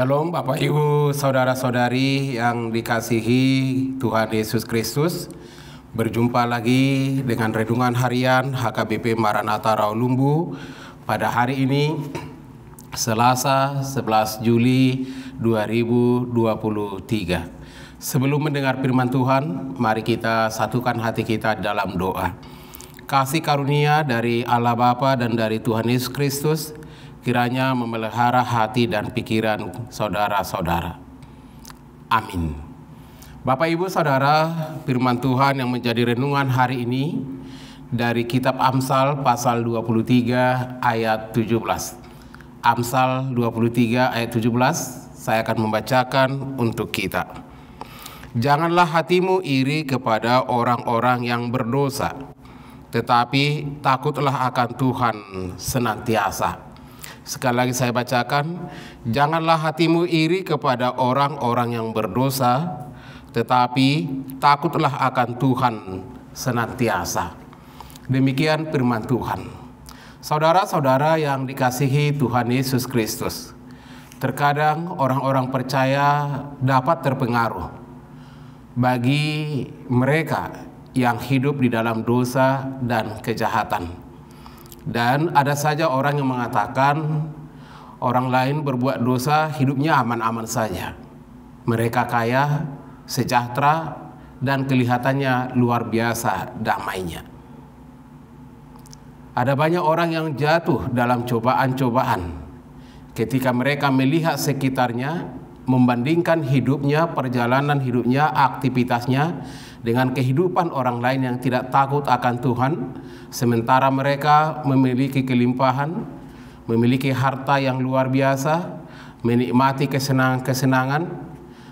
Shalom Bapak Ibu Saudara-saudari yang dikasihi Tuhan Yesus Kristus. Berjumpa lagi dengan Renungan Harian HKBP Maranatha Rawalumbu pada hari ini Selasa 11 Juli 2023. Sebelum mendengar firman Tuhan, mari kita satukan hati kita dalam doa. Kasih karunia dari Allah Bapa dan dari Tuhan Yesus Kristus kiranya memelihara hati dan pikiran saudara-saudara. Amin. Bapak Ibu Saudara, firman Tuhan yang menjadi renungan hari ini dari kitab Amsal pasal 23 ayat 17. Amsal 23 ayat 17 saya akan membacakan untuk kita. Janganlah hatimu iri kepada orang-orang yang berdosa, tetapi takutlah akan Tuhan senantiasa. Sekali lagi saya bacakan, janganlah hatimu iri kepada orang-orang yang berdosa, tetapi takutlah akan Tuhan senantiasa. Demikian firman Tuhan. Saudara-saudara yang dikasihi Tuhan Yesus Kristus, terkadang orang-orang percaya dapat terpengaruh bagi mereka yang hidup di dalam dosa dan kejahatan. Dan ada saja orang yang mengatakan orang lain berbuat dosa hidupnya aman-aman saja. Mereka kaya, sejahtera, dan kelihatannya luar biasa damainya. Ada banyak orang yang jatuh dalam cobaan-cobaan ketika mereka melihat sekitarnya, membandingkan hidupnya, perjalanan hidupnya, aktivitasnya dengan kehidupan orang lain yang tidak takut akan Tuhan, sementara mereka memiliki kelimpahan, memiliki harta yang luar biasa, menikmati kesenangan-kesenangan.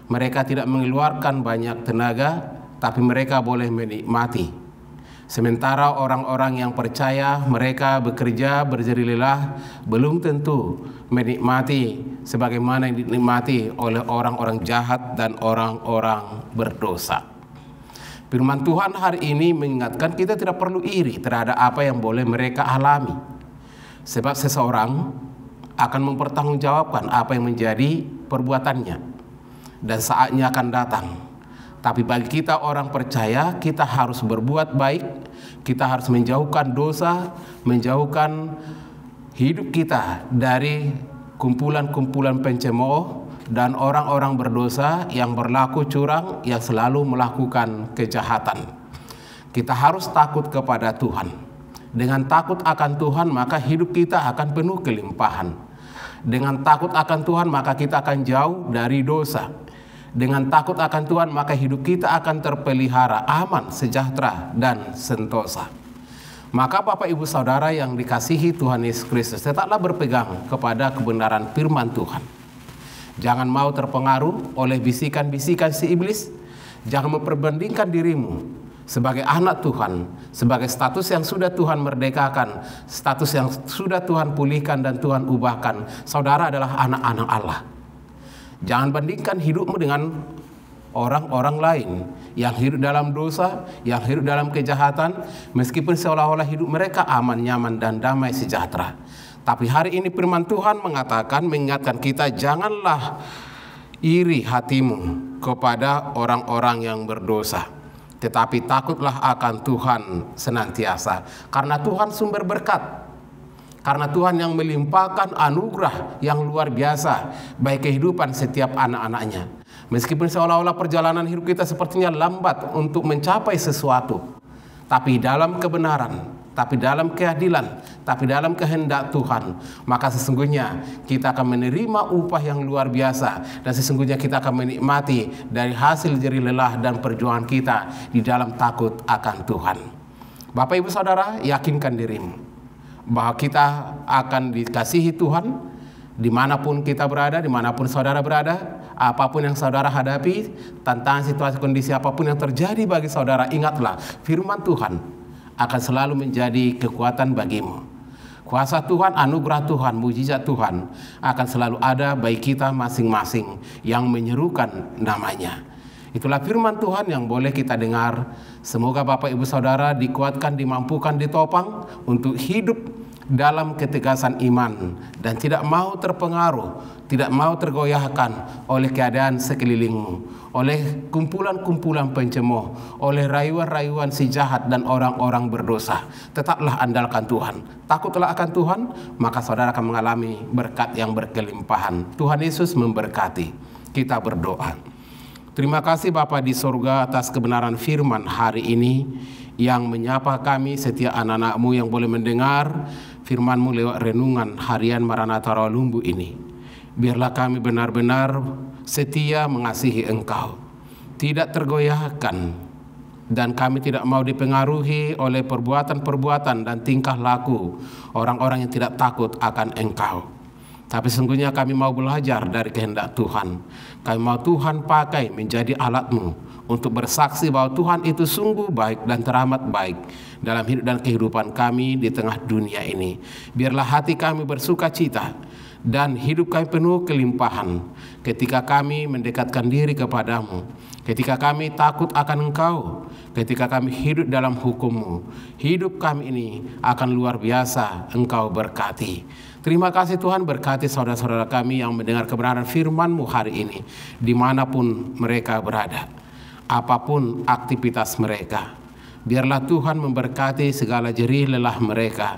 Mereka tidak mengeluarkan banyak tenaga, tapi mereka boleh menikmati. Sementara orang-orang yang percaya, mereka bekerja berjerih lelah, belum tentu menikmati sebagaimana yang dinikmati oleh orang-orang jahat dan orang-orang berdosa. Firman Tuhan hari ini mengingatkan kita tidak perlu iri terhadap apa yang boleh mereka alami. Sebab seseorang akan mempertanggungjawabkan apa yang menjadi perbuatannya. Dan saatnya akan datang. Tapi bagi kita orang percaya, kita harus berbuat baik. Kita harus menjauhkan dosa, menjauhkan hidup kita dari kumpulan-kumpulan pencemooh dan orang-orang berdosa yang berlaku curang, yang selalu melakukan kejahatan. Kita harus takut kepada Tuhan. Dengan takut akan Tuhan, maka hidup kita akan penuh kelimpahan. Dengan takut akan Tuhan, maka kita akan jauh dari dosa. Dengan takut akan Tuhan, maka hidup kita akan terpelihara, aman, sejahtera, dan sentosa. Maka Bapak Ibu Saudara yang dikasihi Tuhan Yesus Kristus, tetaplah berpegang kepada kebenaran firman Tuhan. Jangan mau terpengaruh oleh bisikan-bisikan si iblis. Jangan memperbandingkan dirimu sebagai anak Tuhan, sebagai status yang sudah Tuhan merdekakan, status yang sudah Tuhan pulihkan dan Tuhan ubahkan. Saudara adalah anak-anak Allah. Jangan bandingkan hidupmu dengan orang-orang lain yang hidup dalam dosa, yang hidup dalam kejahatan, meskipun seolah-olah hidup mereka aman, nyaman, dan damai sejahtera. Tapi hari ini firman Tuhan mengatakan, mengingatkan kita, janganlah iri hatimu kepada orang-orang yang berdosa, tetapi takutlah akan Tuhan senantiasa. Karena Tuhan sumber berkat, karena Tuhan yang melimpahkan anugerah yang luar biasa bagi kehidupan setiap anak-anaknya. Meskipun seolah-olah perjalanan hidup kita sepertinya lambat untuk mencapai sesuatu, tapi dalam kebenaran, tapi dalam keadilan, tapi dalam kehendak Tuhan, maka sesungguhnya kita akan menerima upah yang luar biasa, dan sesungguhnya kita akan menikmati dari hasil jerih lelah dan perjuangan kita di dalam takut akan Tuhan. Bapak Ibu Saudara, yakinkan dirimu bahwa kita akan dikasihi Tuhan dimanapun kita berada, dimanapun saudara berada, apapun yang saudara hadapi, tantangan, situasi, kondisi apapun yang terjadi bagi saudara, ingatlah firman Tuhan akan selalu menjadi kekuatan bagimu. Kuasa Tuhan, anugerah Tuhan, mujizat Tuhan akan selalu ada bagi kita masing-masing yang menyerukan namanya. Itulah firman Tuhan yang boleh kita dengar. Semoga Bapak Ibu Saudara dikuatkan, dimampukan, ditopang untuk hidup dalam ketegasan iman dan tidak mau terpengaruh, tidak mau tergoyahkan oleh keadaan sekelilingmu, oleh kumpulan-kumpulan pencemooh, oleh rayuan-rayuan si jahat dan orang-orang berdosa. Tetaplah andalkan Tuhan, takutlah akan Tuhan, maka saudara akan mengalami berkat yang berkelimpahan. Tuhan Yesus memberkati. Kita berdoa. Terima kasih Bapa di surga atas kebenaran firman hari ini yang menyapa kami setiap anak-anak-Mu yang boleh mendengar firman-Mu lewat renungan harian Maranatha Rawalumbu ini. Biarlah kami benar-benar setia mengasihi Engkau, tidak tergoyahkan, dan kami tidak mau dipengaruhi oleh perbuatan-perbuatan dan tingkah laku orang-orang yang tidak takut akan Engkau. Tapi sungguhnya kami mau belajar dari kehendak Tuhan. Kami mau Tuhan pakai menjadi alat-Mu untuk bersaksi bahwa Tuhan itu sungguh baik dan teramat baik dalam hidup dan kehidupan kami di tengah dunia ini. Biarlah hati kami bersuka cita dan hidup kami penuh kelimpahan ketika kami mendekatkan diri kepadamu, ketika kami takut akan Engkau, ketika kami hidup dalam hukum-Mu. Hidup kami ini akan luar biasa Engkau berkati. Terima kasih Tuhan, berkati saudara-saudara kami yang mendengar kebenaran firman-Mu hari ini, dimanapun mereka berada, apapun aktivitas mereka. Biarlah Tuhan memberkati segala jerih lelah mereka.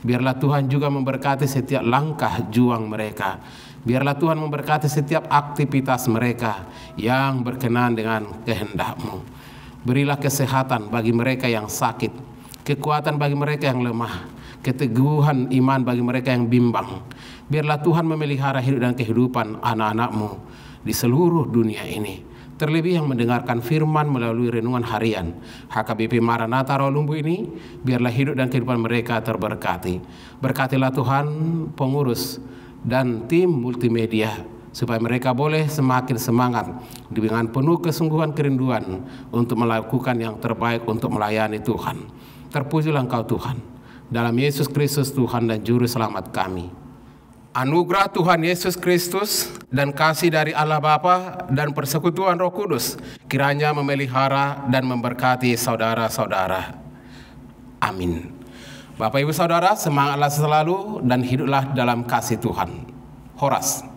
Biarlah Tuhan juga memberkati setiap langkah juang mereka. Biarlah Tuhan memberkati setiap aktivitas mereka yang berkenan dengan kehendak-Mu. Berilah kesehatan bagi mereka yang sakit, kekuatan bagi mereka yang lemah, keteguhan iman bagi mereka yang bimbang. Biarlah Tuhan memelihara hidup dan kehidupan anak-anak-Mu di seluruh dunia ini. Terlebih yang mendengarkan firman melalui renungan harian HKBP Maranatha Rawalumbu ini, biarlah hidup dan kehidupan mereka terberkati. Berkatilah Tuhan pengurus dan tim multimedia, supaya mereka boleh semakin semangat dengan penuh kesungguhan kerinduan untuk melakukan yang terbaik untuk melayani Tuhan. Terpujilah Engkau Tuhan, dalam Yesus Kristus Tuhan dan Juru Selamat kami. Anugerah Tuhan Yesus Kristus dan kasih dari Allah Bapa dan persekutuan Roh Kudus kiranya memelihara dan memberkati saudara-saudara. Amin. Bapak Ibu Saudara, semangatlah selalu dan hiduplah dalam kasih Tuhan. Horas.